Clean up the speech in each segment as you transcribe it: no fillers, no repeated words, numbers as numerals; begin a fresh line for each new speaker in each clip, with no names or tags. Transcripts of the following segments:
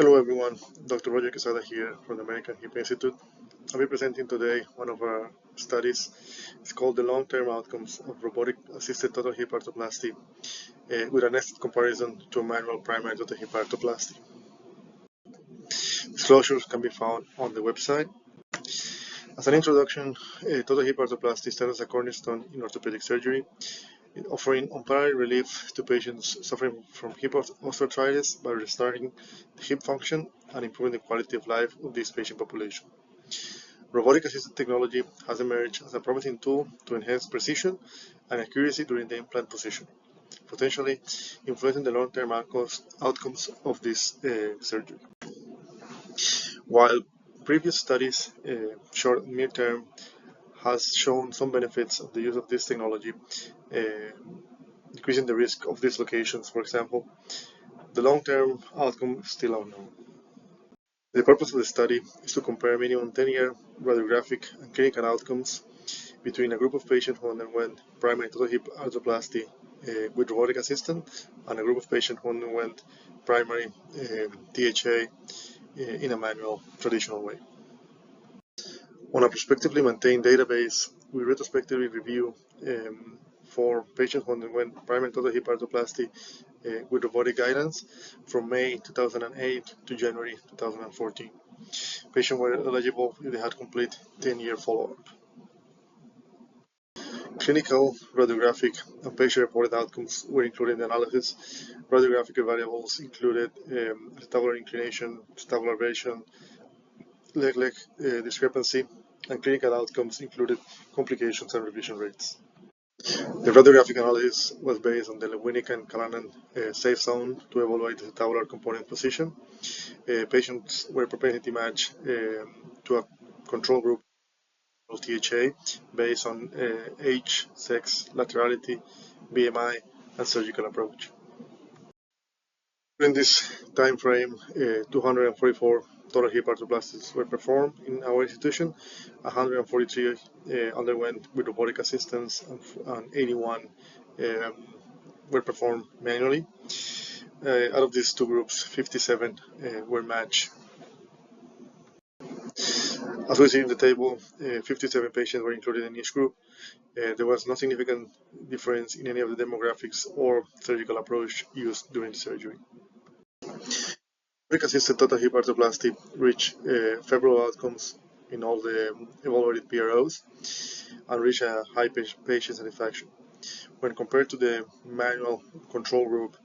Hello everyone, Dr. Roger Quesada here from the American Hip Institute. I'll be presenting today one of our studies. It's called the long-term outcomes of robotic-assisted total hip arthroplasty with a nested comparison to a manual primary total hip arthroplasty. Disclosures can be found on the website. As an introduction, total hip arthroplasty stands as a cornerstone in orthopedic surgery, offering unparalleled relief to patients suffering from hip osteoarthritis by restoring the hip function and improving the quality of life of this patient population. Robotic-assisted technology has emerged as a promising tool to enhance precision and accuracy during the implant position, potentially influencing the long-term outcomes of this surgery. While previous studies short and mid-term has shown some benefits of the use of this technology, decreasing the risk of dislocations, for example, the long-term outcome is still unknown. The purpose of the study is to compare minimum 10-year radiographic and clinical outcomes between a group of patients who underwent primary total hip arthroplasty with robotic assistance and a group of patients who underwent primary THA in a manual, traditional way. On a prospectively maintained database, we retrospectively review for patients who underwent primary total hip arthroplasty with robotic guidance from May 2008 to January 2014. Patients were eligible if they had complete 10-year follow-up. Clinical, radiographic, and patient-reported outcomes were included in the analysis. Radiographic variables included acetabular inclination, acetabular variation, leg-leg discrepancy, and clinical outcomes included complications and revision rates. The radiographic analysis was based on the Lewinick and Callanan safe zone to evaluate the acetabular component position. Patients were propensity matched to a control group THA based on age, sex, laterality, BMI, and surgical approach. During this time frame, 244 total hip arthroplasties were performed in our institution. 143 underwent with robotic assistance, and 81 were performed manually. Out of these two groups, 57 were matched. As we see in the table, 57 patients were included in each group. There was no significant difference in any of the demographics or surgical approach used during the surgery. Robotic-assisted total hip arthroplasty reached favorable outcomes in all the evaluated PROs and reached a high patient satisfaction. When compared to the manual control group,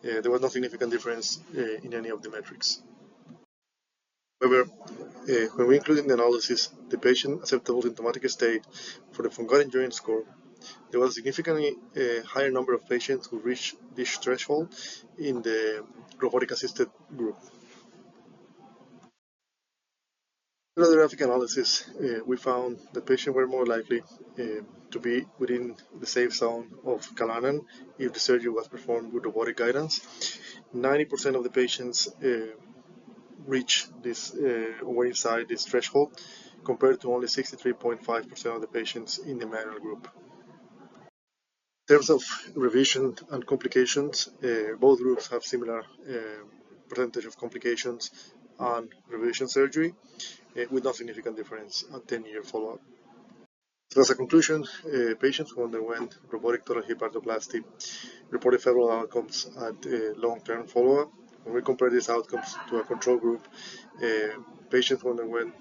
there was no significant difference in any of the metrics. However, when we include in the analysis the patient acceptable symptomatic state for the forgotten joint score, there was a significantly higher number of patients who reached this threshold in the robotic-assisted group. In radiographic analysis, we found that patients were more likely to be within the safe zone of Callanan if the surgery was performed with robotic guidance. 90% of the patients reach this were inside this threshold, compared to only 63.5% of the patients in the manual group. In terms of revision and complications, both groups have similar percentage of complications and revision surgery, with no significant difference at 10-year follow-up. So as a conclusion, patients who underwent robotic total hip arthroplasty reported favorable outcomes at long-term follow-up. When we compare these outcomes to a control group, patients who underwent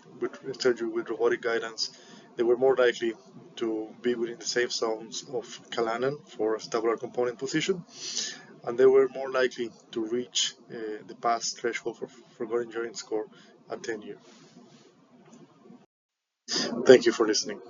surgery with robotic guidance, they were more likely to be within the safe zones of Callanan for acetabular component position, and they were more likely to reach the past threshold for forgotten joint score at 10 years. Thank you for listening.